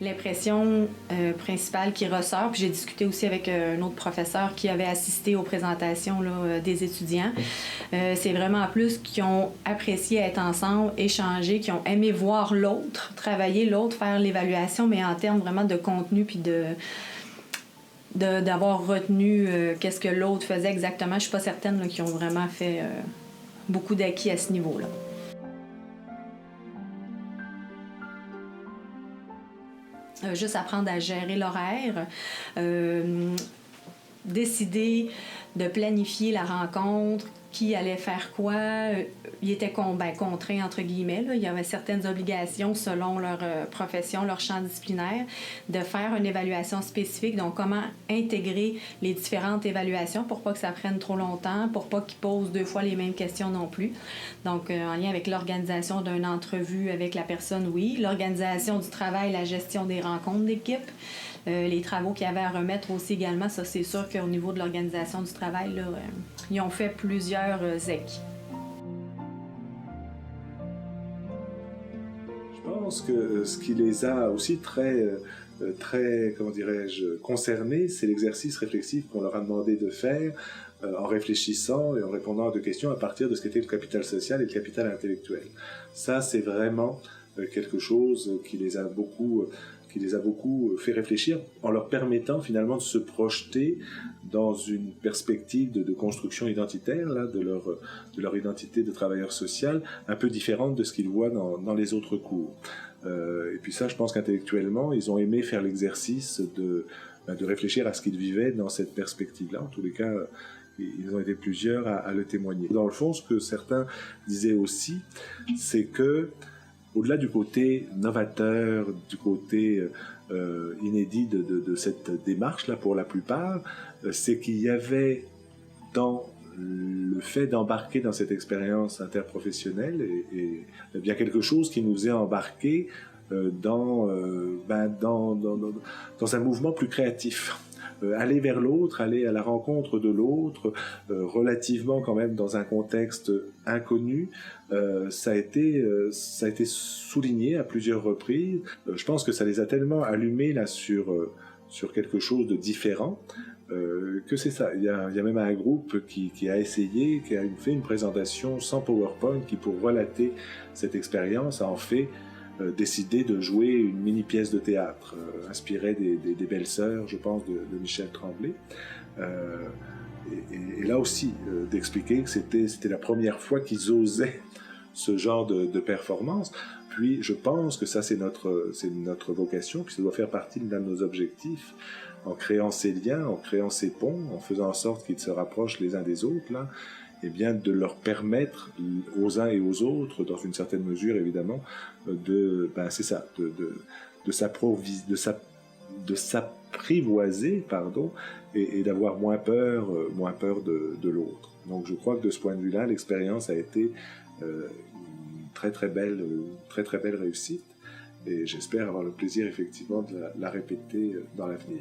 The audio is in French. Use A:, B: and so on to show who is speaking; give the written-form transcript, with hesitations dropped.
A: L'impression principale qui ressort, puis j'ai discuté aussi avec un autre professeur qui avait assisté aux présentations là, des étudiants, c'est vraiment plus qu'ils ont apprécié être ensemble, échanger, qui ont aimé voir l'autre, travailler l'autre, faire l'évaluation, mais en termes vraiment de contenu, puis d'avoir retenu qu'est-ce que l'autre faisait exactement. Je suis pas certaine là, qu'ils ont vraiment fait beaucoup d'acquis à ce niveau-là. Juste apprendre à gérer l'horaire, décider de planifier la rencontre, qui allait faire quoi. Ils étaient contraints, entre guillemets. Là. Il y avait certaines obligations selon leur profession, leur champ disciplinaire, de faire une évaluation spécifique. Donc, comment intégrer les différentes évaluations pour pas que ça prenne trop longtemps, pour pas qu'ils posent 2 fois les mêmes questions non plus. Donc, en lien avec l'organisation d'une entrevue avec la personne, oui. L'organisation du travail, la gestion des rencontres d'équipe. Les travaux qu'il y avait à remettre aussi également, ça c'est sûr qu'au niveau de l'organisation du travail, là, ils ont fait plusieurs acquis.
B: Je pense que ce qui les a aussi très, comment dirais-je, concernés, c'est l'exercice réflexif qu'on leur a demandé de faire en réfléchissant et en répondant à 2 questions à partir de ce qu'était le capital social et le capital intellectuel. Ça, c'est vraiment quelque chose qui les a beaucoup fait réfléchir en leur permettant finalement de se projeter dans une perspective de construction identitaire là, de leur identité de travailleur social un peu différente de ce qu'ils voient dans les autres cours. Et puis ça, je pense qu'intellectuellement, ils ont aimé faire l'exercice de réfléchir à ce qu'ils vivaient dans cette perspective-là. En tous les cas, ils ont été plusieurs à le témoigner. Dans le fond, ce que certains disaient aussi, c'est que au-delà du côté novateur, du côté inédit de cette démarche-là pour la plupart, c'est qu'il y avait dans le fait d'embarquer dans cette expérience interprofessionnelle et bien quelque chose qui nous faisait embarquer dans un mouvement plus créatif. Aller vers l'autre, aller à la rencontre de l'autre, relativement quand même dans un contexte inconnu, ça a été souligné à plusieurs reprises. Je pense que ça les a tellement allumés là sur quelque chose de différent que c'est ça. Il y a même un groupe qui a essayé, qui a fait une présentation sans PowerPoint, qui pour relater cette expérience a en fait décidé de jouer une mini-pièce de théâtre inspirée des Belles-Sœurs, je pense, de Michel Tremblay. Et là aussi, d'expliquer que c'était la première fois qu'ils osaient ce genre de performance. Puis, je pense que ça, c'est notre vocation, puis ça doit faire partie de nos objectifs, en créant ces liens, en créant ces ponts, en faisant en sorte qu'ils se rapprochent les uns des autres, là, et bien de leur permettre aux uns et aux autres, dans une certaine mesure évidemment, de s'apprivoiser, et d'avoir moins peur de l'autre. Donc je crois que de ce point de vue-là, l'expérience a été une très très belle réussite, et j'espère avoir le plaisir effectivement de la répéter dans l'avenir.